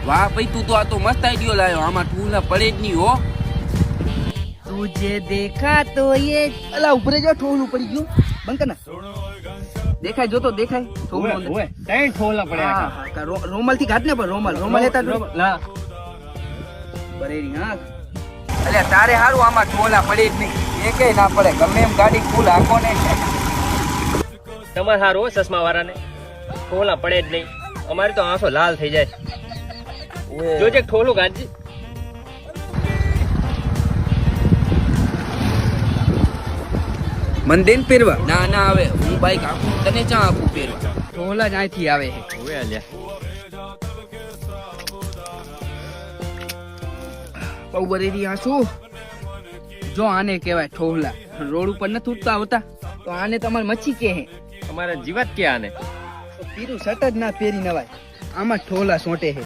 વાહ ભાઈ તું તો આ તો મસ્ત આઈડિયો લાવ્યો. આમાં ઠોલા પડે જ નહીં હો. तुझे देखा तो ये अला ऊपर जो ठोल पड़ी गयो બંકર ના દેખાય જો તો દેખાય ઠોલ ઓય ત્રણ ઠોલા પડ્યા હા રોમલ થી ઘાટ ને પર રોમલ લેતા ના બરેરી હા એટલે તારે હારું આમાં ઠોલા પડે જ નહીં. એકેય ના પડે. ગમે એમ ગાડી ફૂલ હાકો ને. તમારે હારું ચશ્મા વાળાને ઠોલા પડે જ નહીં. અમારે તો આંખો લાલ થઈ જાય. જોજે ઠોલું ગાંધી મન દેન પહેરવા ના ના આવે. હું બાઈક આપું તને ચા આપું પહેરવા. ઠોલા જ અહીંથી આવે છે ઓય અલ્યા બહુ બરેરી આ શું જો આને કહેવાય ઠોલા. રોડ ઉપર નથી ઉઠતા આવતા તો આને તમારે મચ્છી કે હે. અમારે જીવાત ક્યાં આને પીરું શર્ટ જ ના પહેરી નવાય. આમાં ઠોલા સોંટે છે.